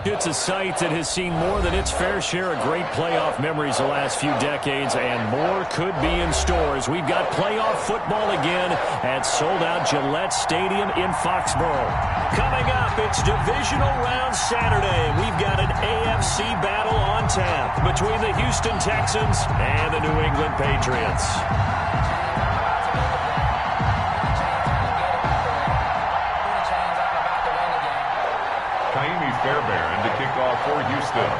It's a site that has seen more than its fair share of great playoff memories the last few decades, and more could be in stores. We've got playoff football again at sold-out Gillette Stadium in Foxborough. Coming up, it's Divisional Round Saturday. We've got an AFC battle on tap between the Houston Texans and the New England Patriots. Fairbairn to kick off for Houston.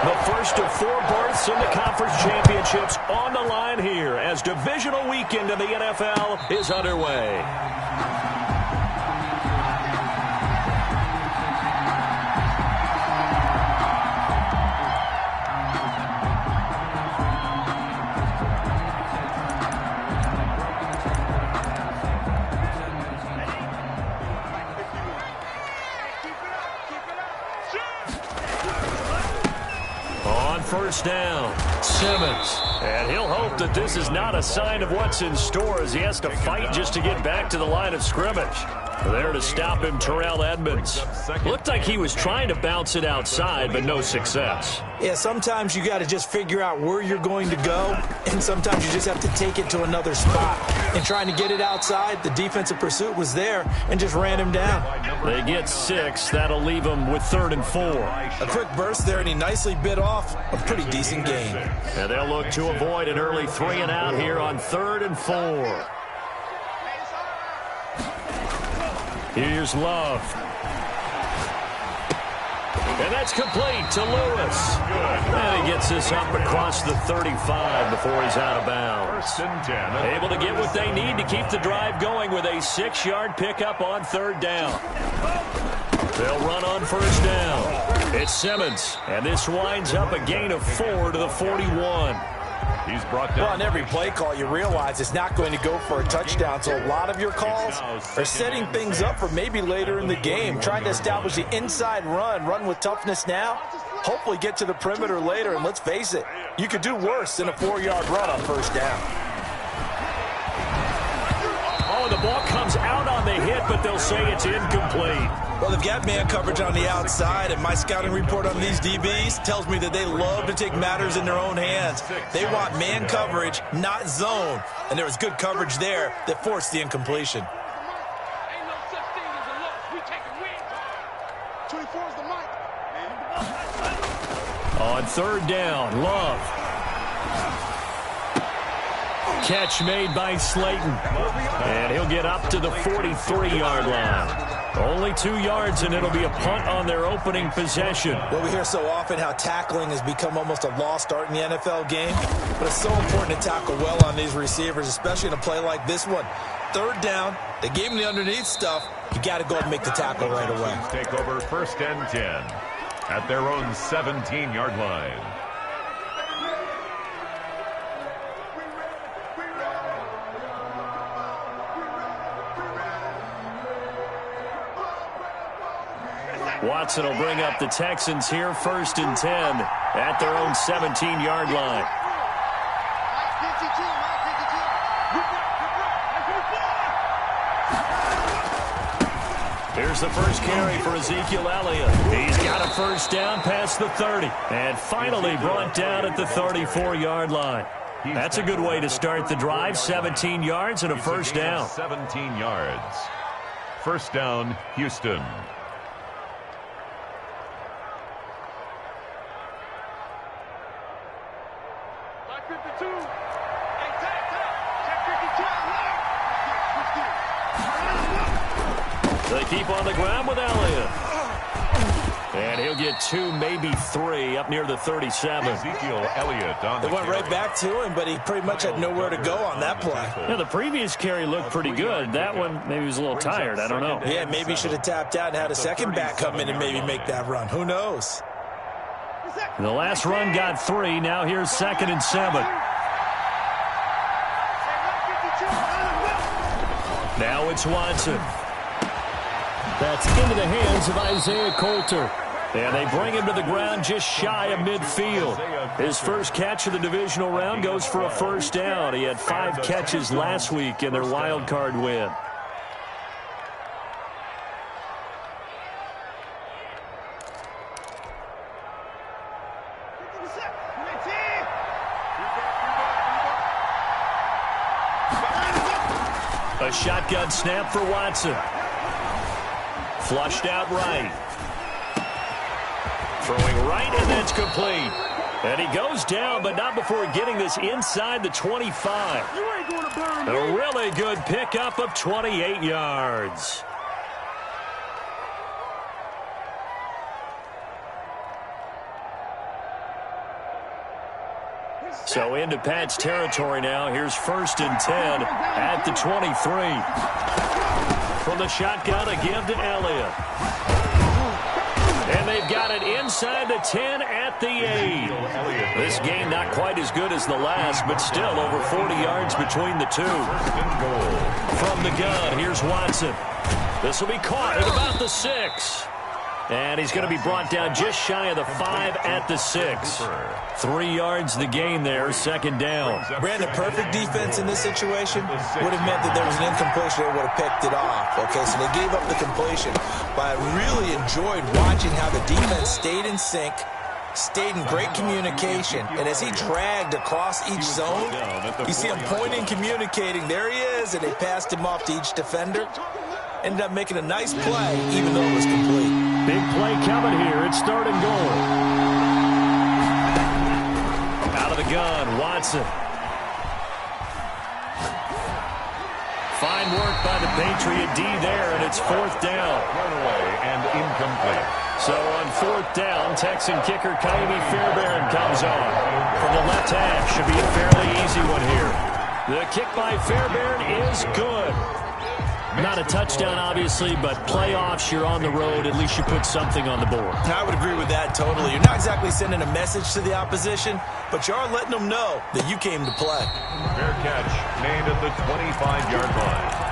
The first of 4 berths in the conference championships on the line here as divisional weekend in the NFL is underway. First down, Simmons. And he'll hope that this is not a sign of what's in store as he has to fight just to get back to the line of scrimmage. There to stop him, Terrell Edmunds. Looked like he was trying to bounce it outside, but no success. Yeah, sometimes you got to just figure out where you're going to go, and sometimes you just have to take it to another spot. And trying to get it outside, the defensive pursuit was there and just ran him down. They get 6. That'll leave them with 3rd and 4. A quick burst there, and he nicely bit off a pretty decent gain. And they'll look to avoid an early 3 and out here on 3rd and 4. Here's Love. And that's complete to Lewis. And he gets this up across the 35 before he's out of bounds. Able to get what they need to keep the drive going with a 6-yard pickup on 3rd down. They'll run on 1st down. It's Simmons. And this winds up a gain of 4 to the 41. He's brought down. Well, on every play call, you realize it's not going to go for a touchdown. So a lot of your calls are setting things up for maybe later in the game, trying to establish the inside run with toughness now, hopefully get to the perimeter later. And let's face it, you could do worse than a 4-yard run on 1st down. Oh, the ball comes out on the hit, but they'll say it's incomplete. Well, they've got man coverage on the outside, and my scouting report on these DBs tells me that they love to take matters in their own hands. They want man coverage, not zone. And there was good coverage there that forced the incompletion. On 3rd down, Love. Catch made by Slayton. And he'll get up to the 43-yard line. Only 2 yards, and it'll be a punt on their opening possession. Well, we hear so often how tackling has become almost a lost art in the NFL game, but it's so important to tackle well on these receivers, especially in a play like this one. 3rd down, they gave him the underneath stuff. You got to go and make the tackle right away. Take over 1st and 10 at their own 17-yard line. Watson will bring up the Texans here 1st and 10 at their own 17-yard line. Here's the first carry for Ezekiel Elliott. He's got a 1st down past the 30 and finally brought down at the 34-yard line. That's a good way to start the drive. 17 yards and a 1st down. 17 yards. 1st down, Houston. They keep on the ground with Elliott. And he'll get 2, maybe 3 up near the 37. Ezekiel Elliott on the They went right back to him, but he pretty much had nowhere to go on that play. Yeah, the previous carry looked pretty good. That one, maybe he was a little tired. I don't know. Yeah, maybe he should have tapped out and had a second back come in and maybe make that run. Who knows? The last run got 3. Now here's 2nd and 7. Now it's Watson. That's into the hands of Isaiah Coulter. And they bring him to the ground just shy of midfield. His first catch of the divisional round goes for a 1st down. He had 5 catches last week in their wild card win. A shotgun snap for Watson. Flushed out right. Throwing right, and that's complete. And he goes down, but not before getting this inside the 25. A really good pickup of 28 yards. So into Pat's territory now. Here's 1st and 10 at the 23. From the shotgun, a give to Elliott. And they've got it inside the 10 at the 8. This game not quite as good as the last, but still over 40 yards between the two. From the gun, here's Watson. This will be caught at about the 6. And he's going to be brought down just shy of the 5 at the 6. 3 yards the gain there, 2nd down. Brandon, perfect defense in this situation would have meant that there was an incompletion. They would have picked it off. Okay, so they gave up the completion. But I really enjoyed watching how the defense stayed in sync, stayed in great communication. And as he dragged across each zone, you see him pointing, communicating. There he is, and they passed him off to each defender. Ended up making a nice play, even though it was complete. Big play coming here. It's 3rd and goal. Out of the gun, Watson. Fine work by the Patriot D there, and it's 4th down. Runaway and incomplete. So on 4th down, Texan kicker Kaimi Fairbairn comes on. From the left hash, should be a fairly easy one here. The kick by Fairbairn is good. Not a touchdown, obviously, but playoffs, you're on the road. At least you put something on the board. I would agree with that totally. You're not exactly sending a message to the opposition, but you are letting them know that you came to play. Fair catch made at the 25-yard line.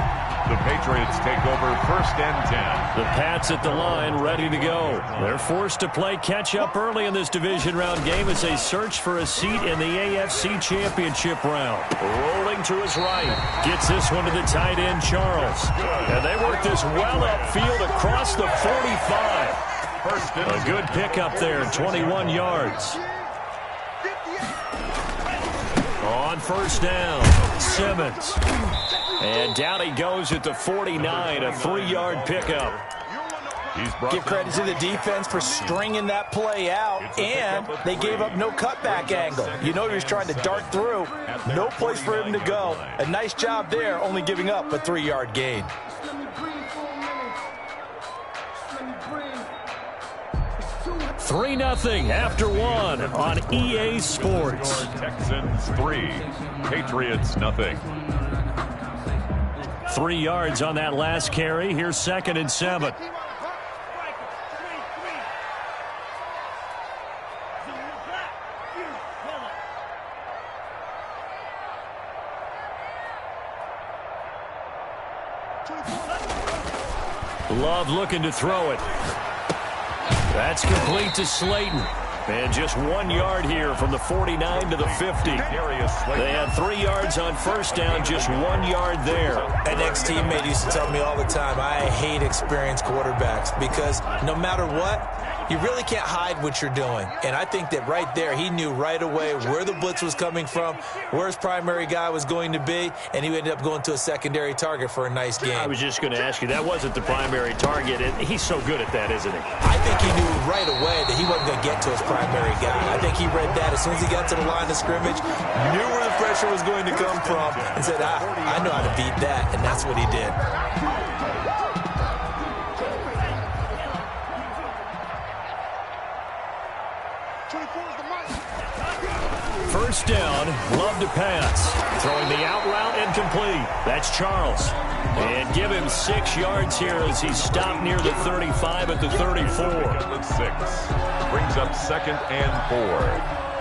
The Patriots take over 1st and 10. The Pats at the line, ready to go. They're forced to play catch-up early in this division round game as they search for a seat in the AFC Championship round. Rolling to his right. Gets this one to the tight end, Charles. And they work this well upfield across the 45. A good pickup there, 21 yards. On 1st down, Simmons. And down he goes at the 49, a 3-yard pickup. Give credit to the defense for stringing that play out, and they gave up no cutback angle. You know he was trying to dart through. No place for him to go. A nice job there, only giving up a 3-yard gain. Three 0 after 1 on EA Sports. Texans 3, Patriots 0. 3 yards on that last carry. Here's 2nd and 7. Love looking to throw it. That's complete to Slayton. And just 1 yard here from the 49 to the 50. They had 3 yards on 1st down, just 1 yard there. An ex-teammate used to tell me all the time, I hate experienced quarterbacks because no matter what, you really can't hide what you're doing. And I think that right there, he knew right away where the blitz was coming from, where his primary guy was going to be, and he ended up going to a secondary target for a nice game. I was just going to ask you, that wasn't the primary target, and he's so good at that, isn't he? I think he knew right away that he wasn't going to get to his primary guy. I think he read that as soon as he got to the line of scrimmage, knew where the pressure was going to come from, and said, I know how to beat that, and that's what he did. First down, Love to pass. Throwing the out route incomplete. That's Charles. And give him 6 yards here as he stopped near the 35 at the 34. 6. Brings up 2nd and 4.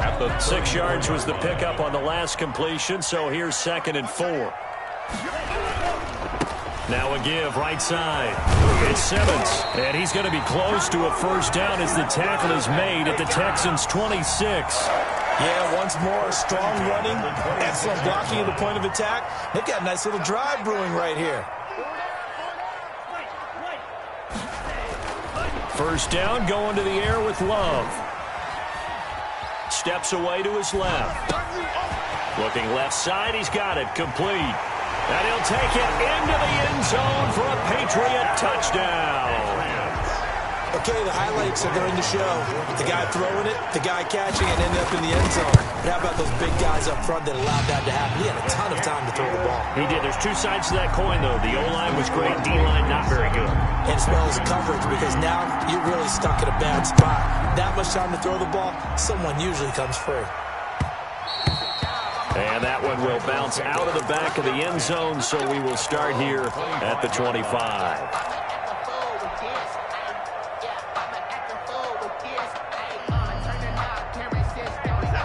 At the 6 yards was the pickup on the last completion, so here's 2nd and 4. Now a give right side. It's Simmons, and he's going to be close to a first down as the tackle is made at the Texans' 26. Yeah, once more, strong running, excellent blocking at the point of attack. They've got a nice little drive brewing right here. First down, going to the air with Love. Steps away to his left. Looking left side, he's got it, complete. And he'll take it into the end zone for a Patriot touchdown. Okay, the highlights are going to show the guy throwing it, the guy catching it, ended up in the end zone. But how about those big guys up front that allowed that to happen? He had a ton of time to throw the ball. He did. There's two sides to that coin, though. The O-line was great. D-line not very good. And as well as coverage, because now you're really stuck in a bad spot. That much time to throw the ball, someone usually comes free. And that one will bounce out of the back of the end zone, so we will start here at the 25.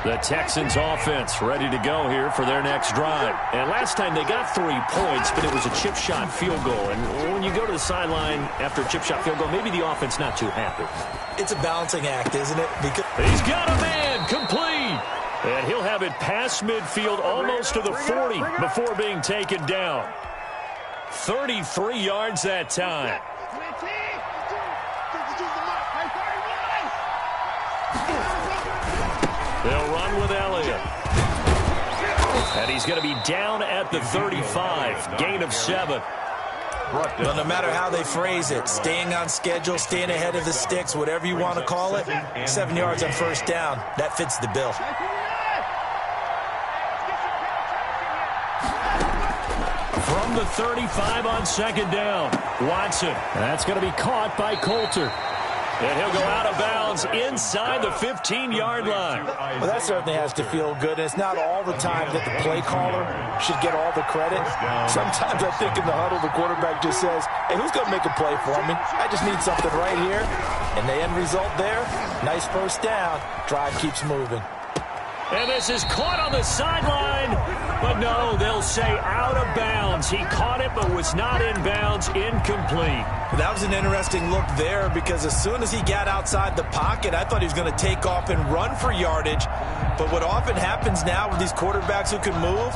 The Texans offense ready to go here for their next drive. And last time they got 3 points, but it was a chip shot field goal. And when you go to the sideline after a chip shot field goal, maybe the offense not too happy. It's a balancing act, isn't it? Because he's got a man complete. And he'll have it past midfield almost to the 40 before being taken down. 33 yards that time. They'll run with Elliott. And he's going to be down at the 35. Gain of 7. But no matter how they phrase it, staying on schedule, staying ahead of the sticks, whatever you want to call it, 7 yards on first down, that fits the bill. From the 35 on second down, Watson. That's going to be caught by Coulter. And he'll go out of bounds inside the 15-yard line. Well, that certainly has to feel good. And it's not all the time that the play caller should get all the credit. Sometimes I think in the huddle, the quarterback just says, hey, who's going to make a play for me? I just need something right here. And the end result there, nice first down. Drive keeps moving. And this is caught on the sideline. But no, they'll say out of bounds. He caught it but was not in bounds. Incomplete. That was an interesting look there because as soon as he got outside the pocket, I thought he was going to take off and run for yardage. But what often happens now with these quarterbacks who can move,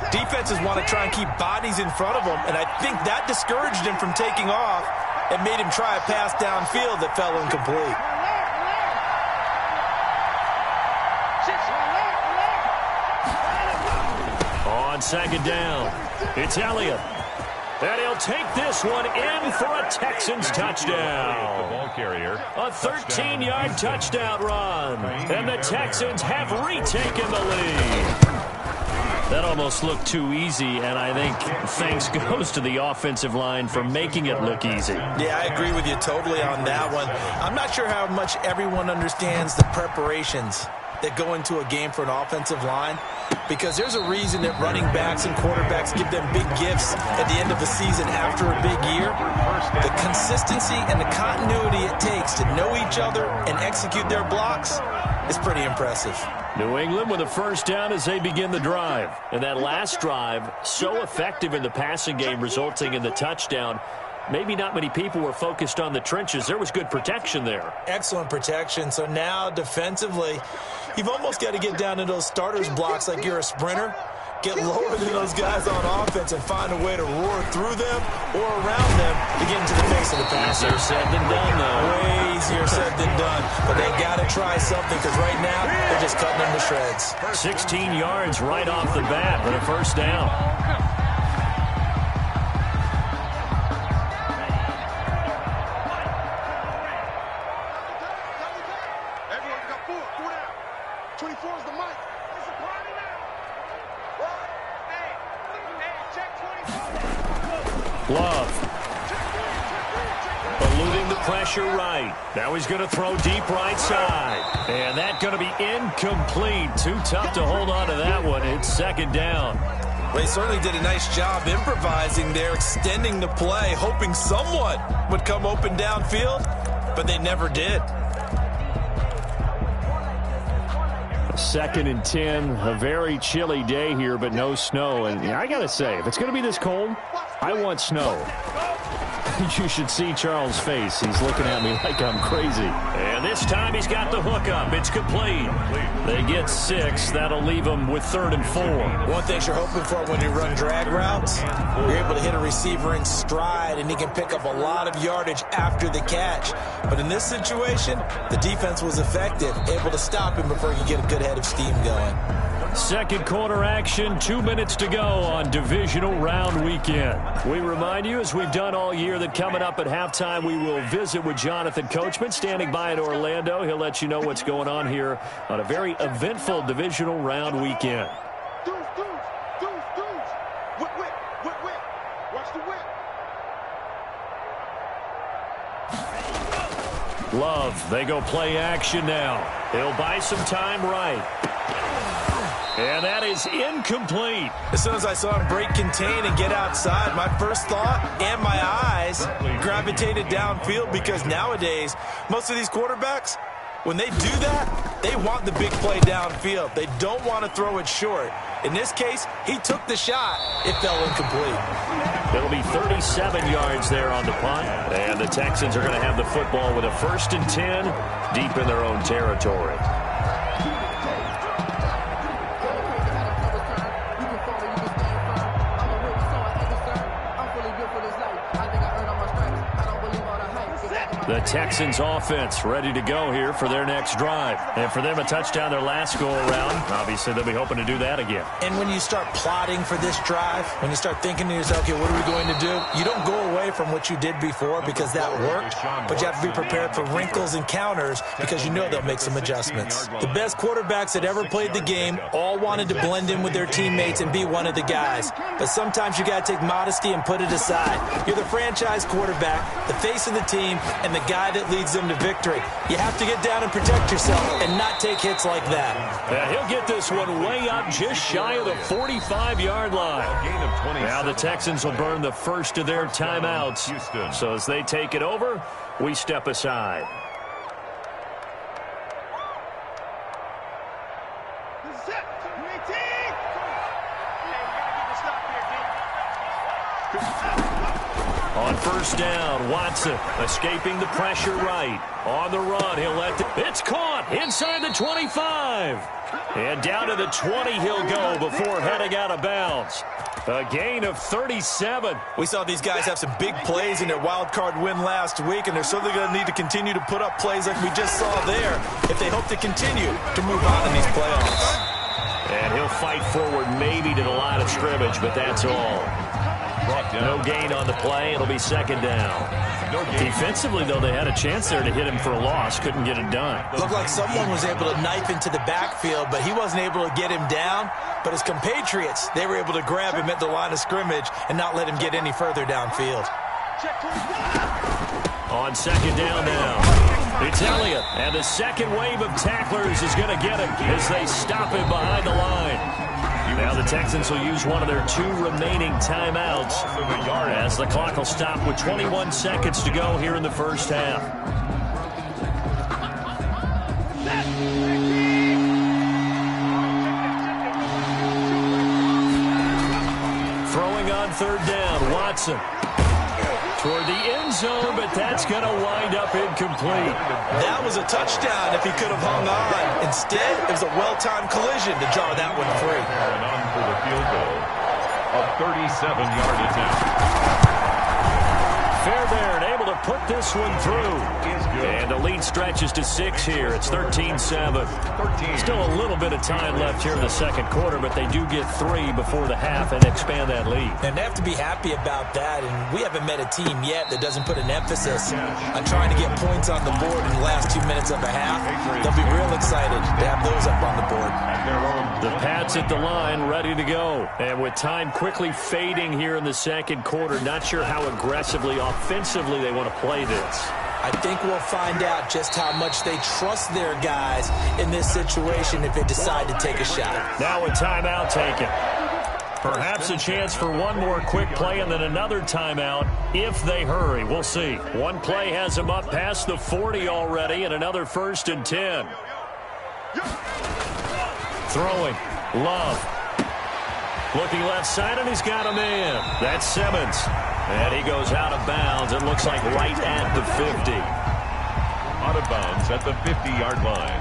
defenses want to try and keep bodies in front of them. And I think that discouraged him from taking off and made him try a pass downfield that fell incomplete. On second down, it's Elliott. And he'll take this one in for a Texans touchdown. The ball carrier. A 13-yard touchdown run. And the Texans have retaken the lead. That almost looked too easy, and I think thanks goes to the offensive line for making it look easy. Yeah, I agree with you totally on that one. I'm not sure how much everyone understands the preparations that go into a game for an offensive line, because there's a reason that running backs and quarterbacks give them big gifts at the end of the season after a big year. The consistency and the continuity it takes to know each other and execute their blocks is pretty impressive. New England with a first down as they begin the drive. And that last drive, so effective in the passing game, resulting in the touchdown. Maybe not many people were focused on the trenches. There was good protection there. Excellent protection. So now defensively, you've almost got to get down to those starters blocks like you're a sprinter. Get lower than those guys on offense and find a way to roar through them or around them to get into the face of the passer. Easier said than done, though. Way easier said than done. But they got to try something because right now they're just cutting them to shreds. 16 yards right off the bat for a first down. Love. Eluding the pressure right. Now he's going to throw deep right side. And that's going to be incomplete. Too tough to hold on to that one. It's second down. Well, he certainly did a nice job improvising there, extending the play, hoping someone would come open downfield, but they never did. 2nd and 10, a very chilly day here, but no snow. And I got to say, if it's going to be this cold, I want snow. You should see Charles' face. He's looking at me like I'm crazy. And this time he's got the hook up. It's complete. They get 6. That'll leave them with 3rd and 4. One thing you're hoping for when you run drag routes, you're able to hit a receiver in stride, and he can pick up a lot of yardage after the catch. But in this situation, the defense was effective, able to stop him before he could get a good head of steam going. Second quarter action, 2 minutes to go on divisional round weekend. We remind you, as we've done all year, that coming up at halftime, we will visit with Jonathan Coachman, standing by in Orlando. He'll let you know what's going on here on a very eventful divisional round weekend. Love, they go play action now. He'll buy some time right. And that is incomplete. As soon as I saw him break contain and get outside, my first thought and my eyes gravitated downfield, because nowadays, most of these quarterbacks, when they do that, they want the big play downfield. They don't want to throw it short. In this case, he took the shot. It fell incomplete. It'll be 37 yards there on the punt. And the Texans are going to have the football with a 1st and 10 deep in their own territory. The Texans offense ready to go here for their next drive. And for them, a touchdown their last go-around. Obviously, they'll be hoping to do that again. And when you start plotting for this drive, when you start thinking to yourself, okay, what are we going to do? You don't go away from what you did before because that worked, but you have to be prepared for wrinkles and counters because you know they'll make some adjustments. The best quarterbacks that ever played the game all wanted to blend in with their teammates and be one of the guys. But sometimes you got to take modesty and put it aside. You're the franchise quarterback, the face of the team, and the guy that leads them to victory. You have to get down and protect yourself and not take hits like that. He'll get this one way up just shy of the 45-yard line. Now the Texans will burn the first of their timeouts. So as they take it over, we step aside. On first down, Watson escaping the pressure right. On the run, he'll let it's caught inside the 25. And down to the 20 he'll go before heading out of bounds. A gain of 37. We saw these guys have some big plays in their wild card win last week, and they're certainly going to need to continue to put up plays like we just saw there if they hope to continue to move on in these playoffs. And he'll fight forward maybe to the line of scrimmage, but that's all. No gain on the play. It'll be second down. Defensively, though, they had a chance there to hit him for a loss. Couldn't get it done. Looked like someone was able to knife into the backfield, but he wasn't able to get him down. But his compatriots, they were able to grab him at the line of scrimmage and not let him get any further downfield. On second down now, it's Elliott. And the second wave of tacklers is going to get him as they stop him behind the line. Now the Texans will use one of their 2 remaining timeouts as the clock will stop with 21 seconds to go here in the first half. Throwing on third down, Watson. Toward the end zone, but that's going to wind up incomplete. That was a touchdown if he could have hung on. Instead, it was a well-timed collision to jar that one free. And on for the field goal, a 37-yard attempt. Fair there and able to put this one through. And the lead stretches to 6 here. It's 13-7. Still a little bit of time left here in the second quarter, but they do get 3 before the half and expand that lead. And they have to be happy about that. And we haven't met a team yet that doesn't put an emphasis on trying to get points on the board in the last 2 minutes of a half. They'll be real excited to have those up on the board. The Pats at the line, ready to go. And with time quickly fading here in the second quarter, not sure how aggressively, offensively they want to play this. I think we'll find out just how much they trust their guys in this situation if they decide to take a shot. Now a timeout taken. Perhaps a chance for one more quick play and then another timeout if they hurry. We'll see. One play has them up past the 40 already and another 1st and 10. Throwing. Love. Looking left side, and he's got a man. That's Simmons. And he goes out of bounds. It looks like right at the 50. Out of bounds at the 50-yard line.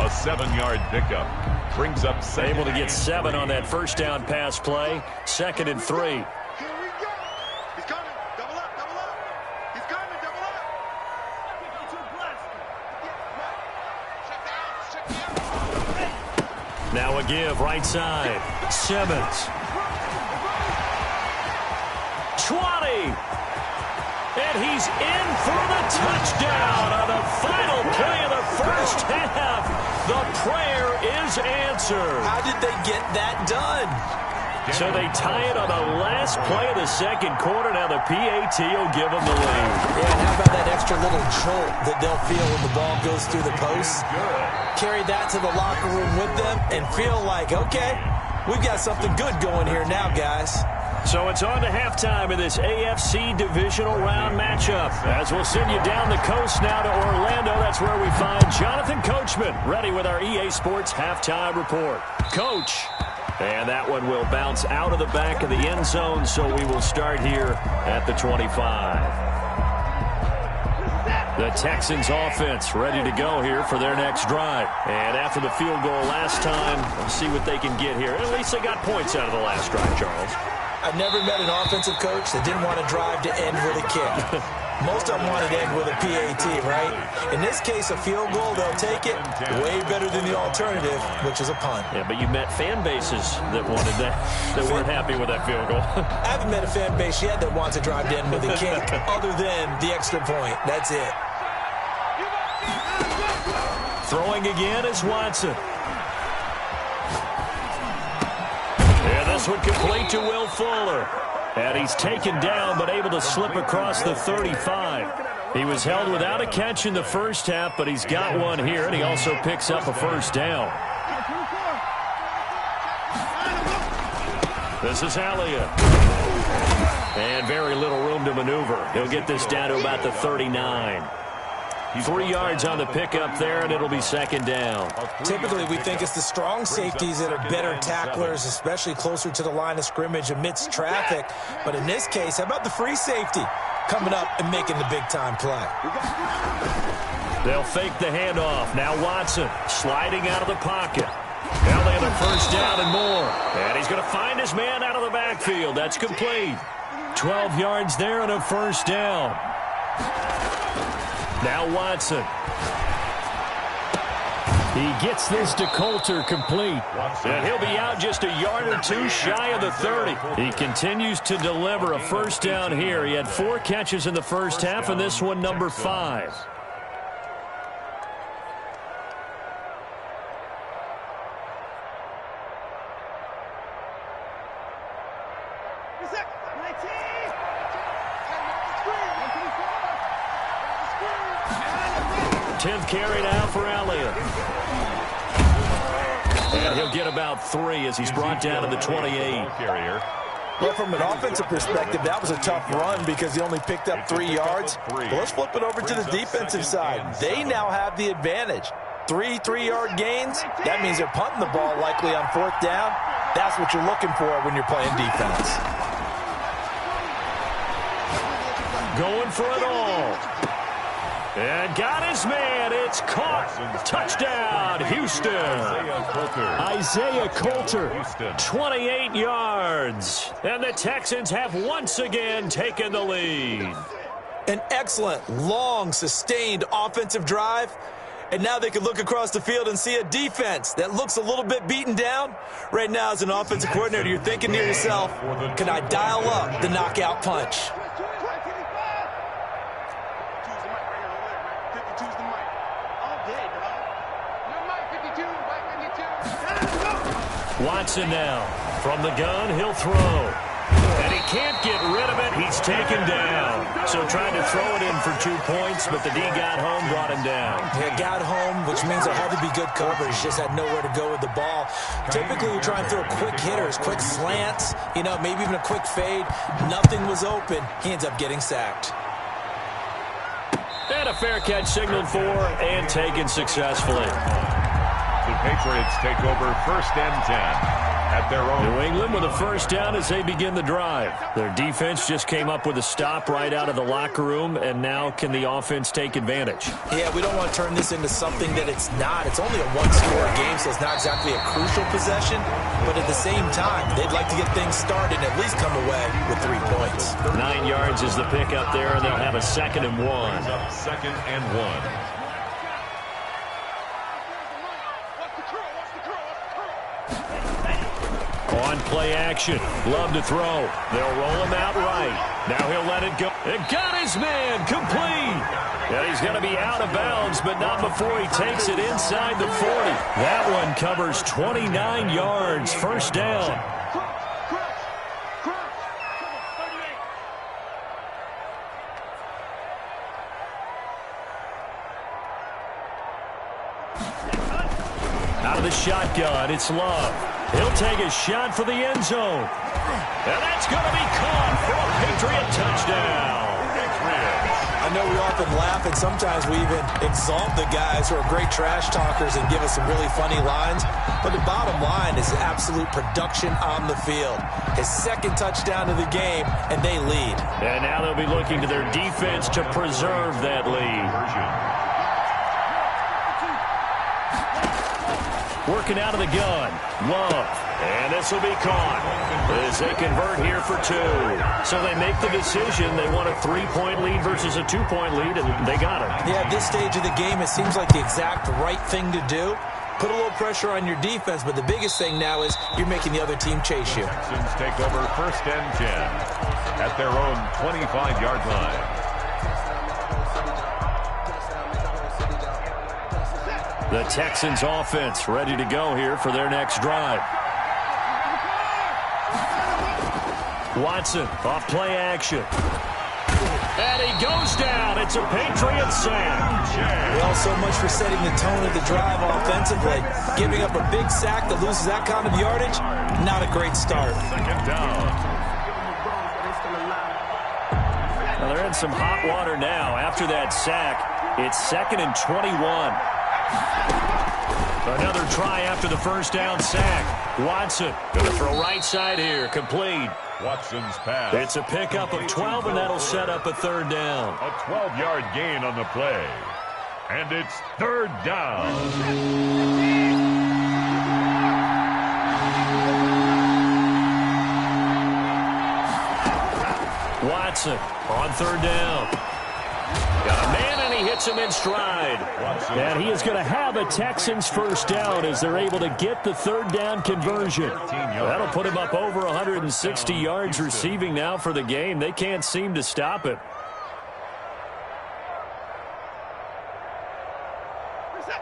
A 7-yard pickup. Brings up second. Able to get 7 on that first down pass play. 2nd and 3. Now a give right side. Simmons. 20. And he's in for the touchdown on the final play of the first half. The prayer is answered. How did they get that done? So they tie it on the last play of the second quarter. Now the PAT will give them the lead. Yeah, and how about that extra little jolt that they'll feel when the ball goes through the post? Carry that to the locker room with them and feel like, okay, we've got something good going here now, guys. So it's on to halftime in this AFC divisional round matchup. As we'll send you down the coast now to Orlando, that's where we find Jonathan Coachman, ready with our EA Sports halftime report. Coach. And that one will bounce out of the back of the end zone, so we will start here at the 25. The Texans offense ready to go here for their next drive. And after the field goal last time, let's see what they can get here. At least they got points out of the last drive, Charles. I've never met an offensive coach that didn't want to drive to end with a kick. Most of them wanted to end with a PAT, right? In this case, a field goal, they'll take it. Way better than the alternative, which is a punt. Yeah, but you met fan bases that wanted that, that weren't happy with that field goal. I haven't met a fan base yet that wants to drive to end with a kick other than the extra point. That's it. Throwing again is Watson. And this one complete to Will Fuller. And he's taken down but able to slip across the 35. He was held without a catch in the first half, but he's got one here, and he also picks up a first down. This is Elliott. And very little room to maneuver. He'll get this down to about the 39. 3 yards on the pickup there, and it'll be second down. Typically, we think it's the strong safeties that are better tacklers, especially closer to the line of scrimmage amidst traffic. But in this case, how about the free safety coming up and making the big-time play? They'll fake the handoff. Now Watson sliding out of the pocket. Now they have a first down and more. And he's going to find his man out of the backfield. That's complete. 12 yards there and a first down. Now Watson. He gets this to Coulter complete. And he'll be out just a yard or two shy of the 30. He continues to deliver a first down here. He had 4 catches in the first half, and this one number 5. Carry now for Elliott. And he'll get about 3 as he's brought down to the 28. Well, from an offensive perspective, that was a tough run because he only picked up 3 yards. But let's flip it over to the defensive side. They now have the advantage. 3 3-yard gains. That means they're punting the ball likely on 4th down. That's what you're looking for when you're playing defense. Going for it all. And got his man. It's caught. Touchdown, Houston. Isaiah Coulter, 28 yards. And the Texans have once again taken the lead. An excellent, long, sustained offensive drive. And now they can look across the field and see a defense that looks a little bit beaten down. Right now, as an offensive coordinator, you're thinking to yourself, can I dial up the knockout punch? Watson now. From the gun, he'll throw. And he can't get rid of it. He's taken down. So trying to throw it in for 2 points, but the D got home, brought him down. Yeah, got home, which means there had to be good coverage. Just had nowhere to go with the ball. Typically, we try and throw quick hitters, quick slants, maybe even a quick fade. Nothing was open. He ends up getting sacked. And a fair catch signaled for and taken successfully. The Patriots take over 1st and 10 at their own. New England with a first down as they begin the drive. Their defense just came up with a stop right out of the locker room, and now can the offense take advantage? Yeah, we don't want to turn this into something that it's not. It's only a one-score game, so it's not exactly a crucial possession. But at the same time, they'd like to get things started and at least come away with 3 points. 9 yards is the pickup there, and they'll have a 2nd and 1. 2nd and 1. On play action. Love to throw. They'll roll him out right. Now he'll let it go. It got his man. Complete. And he's going to be out of bounds, but not before he takes it inside the 40. That one covers 29 yards. First down. Out of the shotgun, it's Love. He'll take a shot for the end zone. And that's going to be caught for a Patriot touchdown. I know we often laugh, and sometimes we even exalt the guys who are great trash talkers and give us some really funny lines. But the bottom line is absolute production on the field. His second touchdown of the game, and they lead. And now they'll be looking to their defense to preserve that lead. Working out of the gun. Love. And this will be caught as they convert here for 2. So they make the decision. They want a 3-point lead versus a 2-point lead, and they got it. Yeah, at this stage of the game, it seems like the exact right thing to do. Put a little pressure on your defense, but the biggest thing now is you're making the other team chase you. Texans take over first and 10 at their own 25-yard line. The Texans offense ready to go here for their next drive. Watson off play action. And he goes down. It's a Patriot sack. Well, so much for setting the tone of the drive offensively. Giving up a big sack that loses that kind of yardage, not a great start. Second down. Well, they're in some hot water now. After that sack, it's 2nd and 21. Another try after the first down sack. Watson going to throw right side here. Complete. Watson's pass. It's a pickup of 12, and that'll set up a third down. A 12-yard gain on the play. And it's third down. Watson on third down. Got a man, and he hits him in stride. And he is going to have a Texans first down as they're able to get the third down conversion. That'll put him up over 160 yards receiving now for the game. They can't seem to stop it.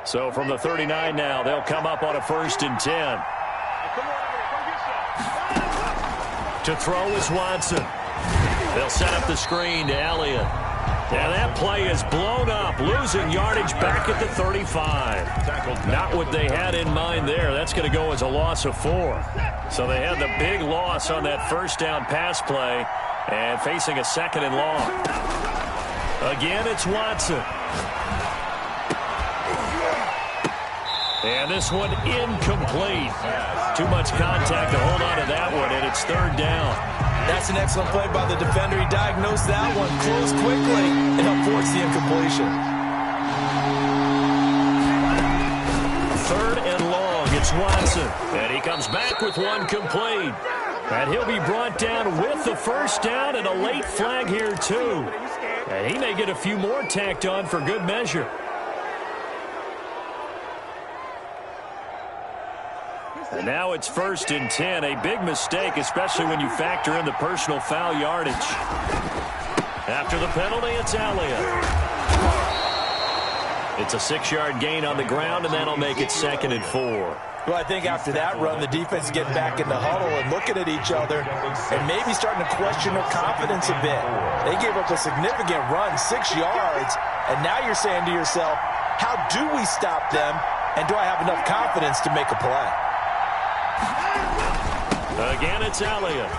So from the 39 now, they'll come up on a 1st and 10. To throw is Watson. They'll set up the screen to Elliott. And that play is blown up, losing yardage back at the 35. Not what they had in mind there. That's going to go as a loss of 4. So they had the big loss on that first down pass play and facing a 2nd and long. Again, it's Watson. And this one incomplete. Too much contact to hold on to that one, and it's third down. That's an excellent play by the defender. He diagnosed that one, closed quickly, and helped force the incompletion. Third and long, it's Watson. And he comes back with one complete. And he'll be brought down with the first down and a late flag here, too. And he may get a few more tacked on for good measure. And now it's 1st and 10. A big mistake, especially when you factor in the personal foul yardage. After the penalty, it's Elliott. It's a 6-yard gain on the ground, and that'll make it 2nd and 4. Well, I think after that run, the defense is getting back in the huddle and looking at each other and maybe starting to question their confidence a bit. They gave up a significant run, 6 yards, and now you're saying to yourself, how do we stop them, and do I have enough confidence to make a play? Again, it's Elliott.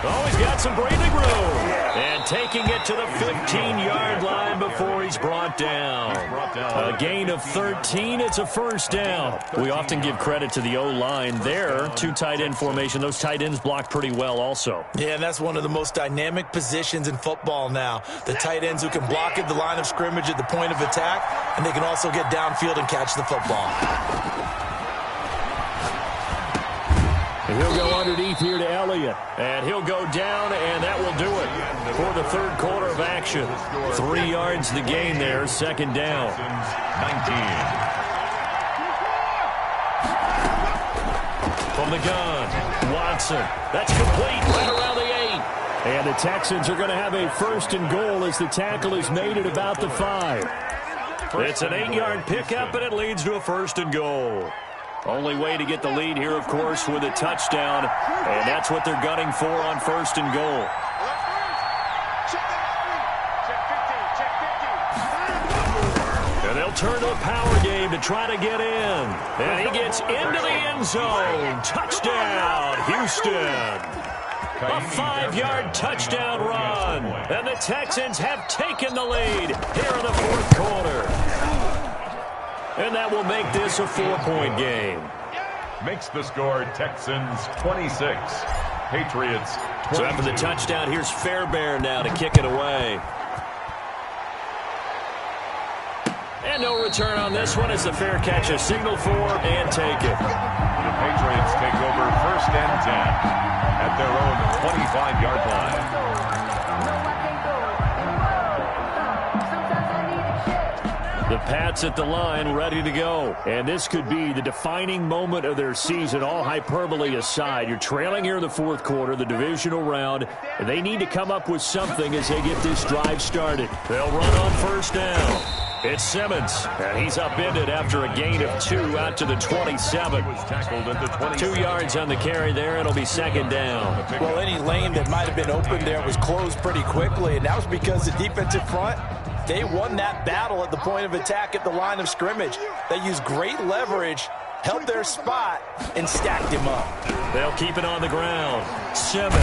Oh, he's got some breathing room. And taking it to the 15-yard line before he's brought down. A gain of 13. It's a first down. We often give credit to the O-line there. 2 tight end formation. Those tight ends block pretty well also. Yeah, and that's one of the most dynamic positions in football now. The tight ends who can block at the line of scrimmage at the point of attack, and they can also get downfield and catch the football. He'll go underneath here to Elliott. And he'll go down, and that will do it for the third quarter of action. 3 yards the gain there, second down. 19. From the gun, Watson. That's complete right around the 8. And the Texans are going to have a 1st and goal as the tackle is made at about the 5. It's an 8-yard pickup, and it leads to a 1st and goal. Only way to get the lead here, of course, with a touchdown, and that's what they're gunning for on 1st and goal. And they'll turn to a power game to try to get in. And he gets into the end zone. Touchdown, Houston. A 5-yard touchdown run. And the Texans have taken the lead here in the 4th quarter. And that will make this a 4-point game. Makes the score Texans 26, Patriots 20. So after the touchdown, here's Fairbairn now to kick it away. And no return on this one as the fair catch is signaled for and take it. The Patriots take over 1st and 10 at their own 25-yard line. The Pats at the line ready to go. And this could be the defining moment of their season, all hyperbole aside. You're trailing here in the 4th quarter, the divisional round. And they need to come up with something as they get this drive started. They'll run on 1st down. It's Simmons, and he's upended after a gain of 2 out to the 27. 2 yards on the carry there. It'll be 2nd down. Well, any lane that might have been open there was closed pretty quickly, and that was because the defensive front, they won that battle at the point of attack at the line of scrimmage. They used great leverage, held their spot, and stacked him up. They'll keep it on the ground. Simmons.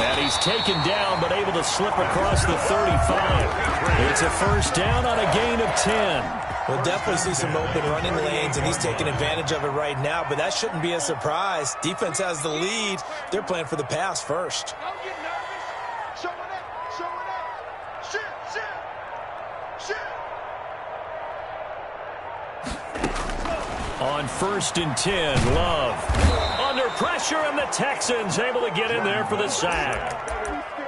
And he's taken down, but able to slip across the 35. It's a 1st down on a gain of 10. We'll definitely see some open running lanes, and he's taking advantage of it right now, but that shouldn't be a surprise. Defense has the lead. They're playing for the pass first. On 1st and 10, Love. Under pressure, and the Texans able to get in there for the sack.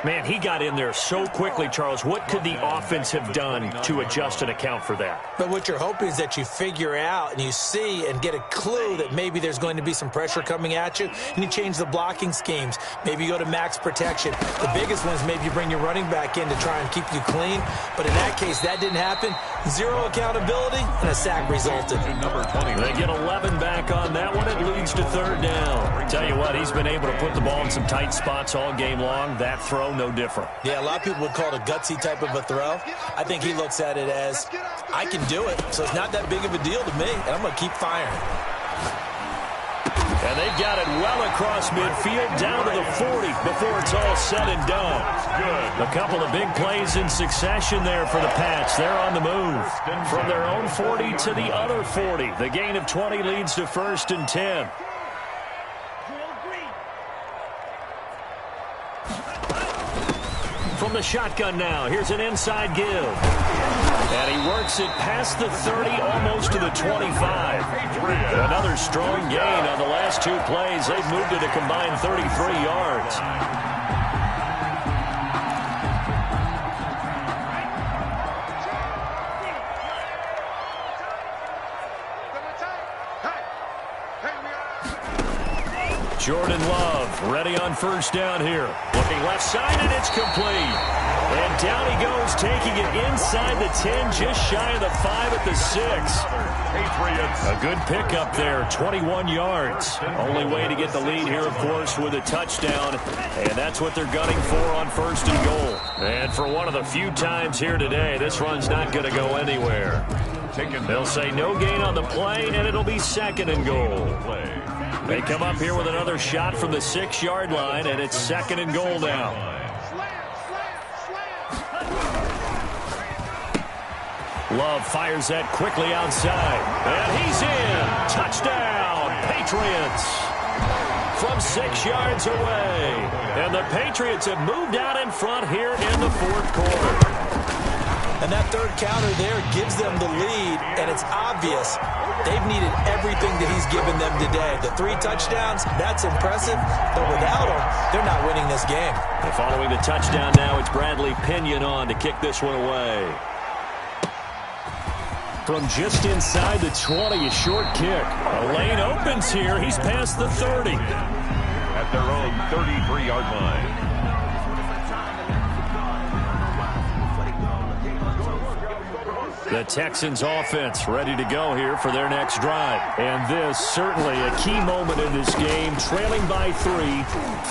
Man, he got in there so quickly, Charles. What could the offense have done to adjust and account for that? But what you're hoping is that you figure out and you see and get a clue that maybe there's going to be some pressure coming at you, and you change the blocking schemes. Maybe you go to max protection. The biggest one is maybe you bring your running back in to try and keep you clean. But in that case, that didn't happen. 0 accountability, and a sack resulted. They get 11 back on that one. It leads to 3rd down. Tell you what, he's been able to put the ball in some tight spots all game long. That throw, no different. Yeah, a lot of people would call it a gutsy type of a throw. I think he looks at it as, I can do it, so it's not that big of a deal to me, and I'm going to keep firing. And they got it well across midfield down to the 40 before it's all said and done. Good. A couple of big plays in succession there for the Pats. They're on the move. From their own 40 to the other 40. The gain of 20 leads to 1st and 10. From the shotgun now, here's an inside give. And he works it past the 30, almost to the 25. Another strong gain on the last 2 plays. They've moved it a combined 33 yards. Jordan Love ready on 1st down here. Looking left side, and it's complete. And down he goes, taking it inside the 10, just shy of the 5 at the 6. Patriots. A good pickup there, 21 yards. Only way to get the lead here, of course, with a touchdown. And that's what they're gunning for on 1st and goal. And for one of the few times here today, this run's not going to go anywhere. They'll say no gain on the play, and it'll be 2nd and goal. They come up here with another shot from the 6-yard line, and it's 2nd and goal now. Love fires that quickly outside, and he's in. Touchdown, Patriots. From 6 yards away. And the Patriots have moved out in front here in the 4th quarter. And that 3rd counter there gives them the lead, and it's obvious they've needed everything that he's given them today. The 3 touchdowns, that's impressive, but without him, they're not winning this game. And following the touchdown now, it's Bradley Pinion on to kick this one away. From just inside the 20, a short kick. A lane opens here. He's past the 30. At their own 33-yard line. The Texans offense ready to go here for their next drive. And this certainly a key moment in this game. Trailing by 3,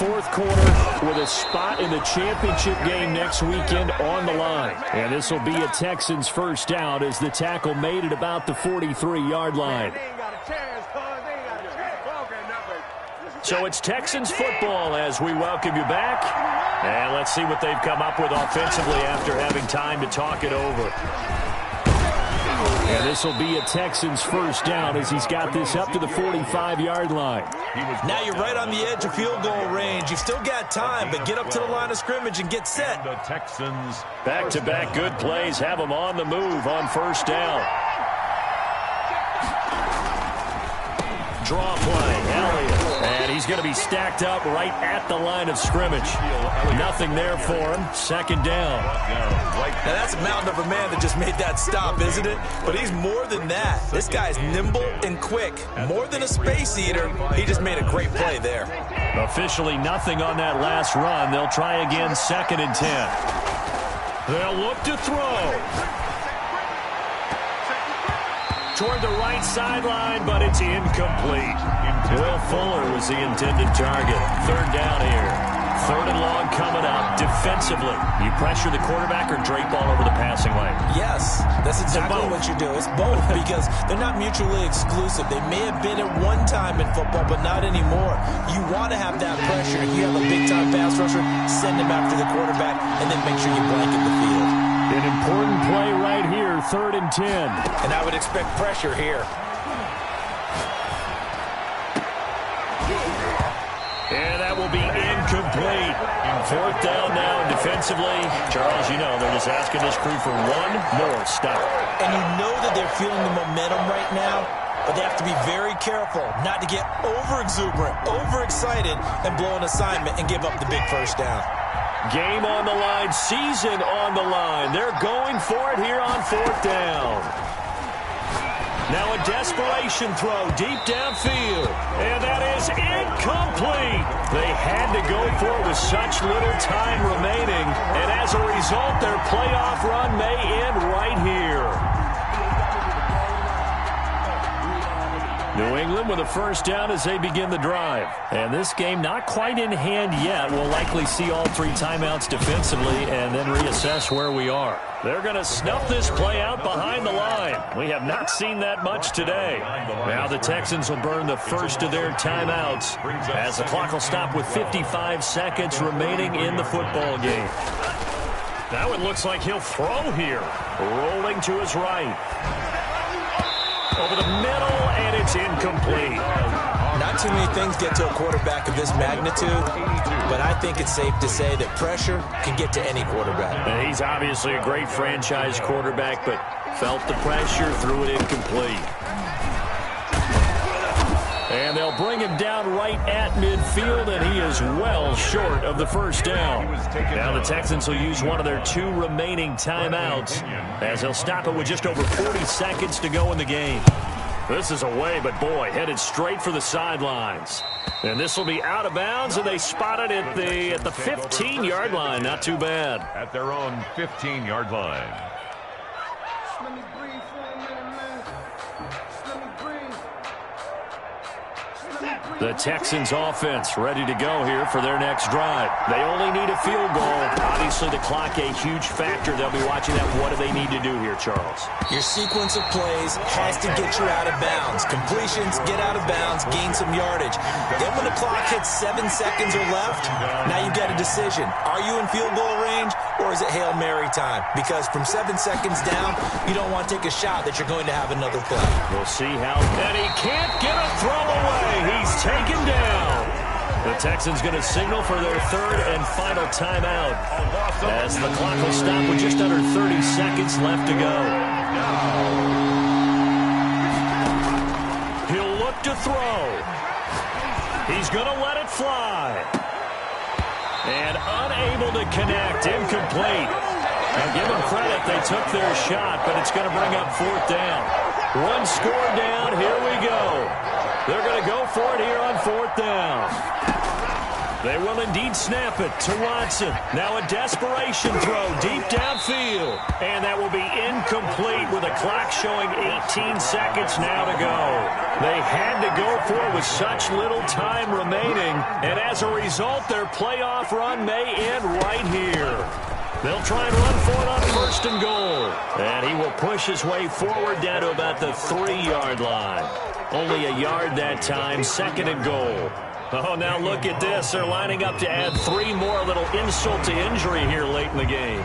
fourth quarter with a spot in the championship game next weekend on the line. And this will be a Texans first down as the tackle made it about the 43-yard line. So it's Texans football as we welcome you back. And let's see what they've come up with offensively after having time to talk it over. And this will be a Texans first down as he's got this up to the 45-yard line. Now you're right on the edge of field goal range. You've still got time, but get up to the line of scrimmage and get set. The Texans back-to-back good plays have them on the move on first down. Draw play, Elliott. And he's going to be stacked up right at the line of scrimmage. Nothing there for him. Second down. Now that's a mountain of a man that just made that stop, isn't it? But he's more than that. This guy's nimble and quick. More than a space eater, he just made a great play there. Officially nothing on that last run. They'll try again, 2nd and 10. They'll look to throw. Toward the right sideline, but it's incomplete. Will Fuller was the intended target. Third down here. 3rd and long coming up. Defensively, you pressure the quarterback or drape all over the passing lane? Yes, that's exactly what you do. It's both because they're not mutually exclusive. They may have been at one time in football, but not anymore. You want to have that pressure. If you have a big-time pass rusher, send him after the quarterback, and then make sure you blanket the field. An important play right here, 3rd and 10. And I would expect pressure here. And that will be incomplete. 4th down now defensively. Charles, you know, they're just asking this crew for one more stop. And you know that they're feeling the momentum right now, but they have to be very careful not to get over-exuberant, overexcited, and blow an assignment and give up the big first down. Game on the line, season on the line. They're going for it here on 4th down. Now a desperation throw deep downfield. And that is incomplete. They had to go for it with such little time remaining. And as a result, their playoff run may end right here. New England with a first down as they begin the drive. And this game not quite in hand yet. We'll likely see all 3 timeouts defensively and then reassess where we are. They're going to snuff this play out behind the line. We have not seen that much today. Now the Texans will burn the first of their timeouts as the clock will stop with 55 seconds remaining in the football game. Now it looks like he'll throw here. Rolling to his right. Over the middle, and it's incomplete. Not too many things get to a quarterback of this magnitude, but I think it's safe to say that pressure can get to any quarterback. And he's obviously a great franchise quarterback, but felt the pressure, threw it incomplete. And they'll bring him down right at midfield, and he is well short of the first down. Now the Texans will use one of their 2 remaining timeouts as they'll stop it with just over 40 seconds to go in the game. This is away, but boy, headed straight for the sidelines. And this will be out of bounds, and they spot it at the 15-yard line. Not too bad. At their own 15-yard line. The Texans offense ready to go here for their next drive. They only need a field goal. Obviously, the clock a huge factor. They'll be watching that. What do they need to do here, Charles? Your sequence of plays has to get you out of bounds. Completions, get out of bounds, gain some yardage. Then when the clock hits 7 seconds or left, now you've got a decision. Are you in field goal range, or is it Hail Mary time? Because from 7 seconds down, you don't want to take a shot that you're going to have another play. We'll see how. And he can't get a throw away. He's taken down. The Texans going to signal for their 3rd and final timeout as the clock will stop with just under 30 seconds left to go. He'll look to throw. He's going to let it fly. And unable to connect. Incomplete. Now give them credit. They took their shot, but it's going to bring up 4th down. One score down. Here we go. They're going to go for it here on 4th down. They will indeed snap it to Watson. Now a desperation throw deep downfield. And that will be incomplete with a clock showing 18 seconds now to go. They had to go for it with such little time remaining. And as a result, their playoff run may end right here. They'll try and run for it on 1st and goal. And he will push his way forward down to about the 3-yard line. Only a yard that time, 2nd and goal. Oh, now look at this. They're lining up to add 3 more, a little insult to injury here late in the game.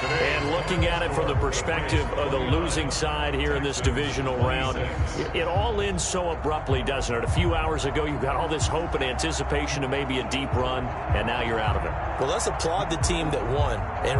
And looking at it from the perspective of the losing side here in this divisional round, it all ends so abruptly, doesn't it? A few hours ago, you got all this hope and anticipation of maybe a deep run, and now you're out of it. Well, let's applaud the team that won. And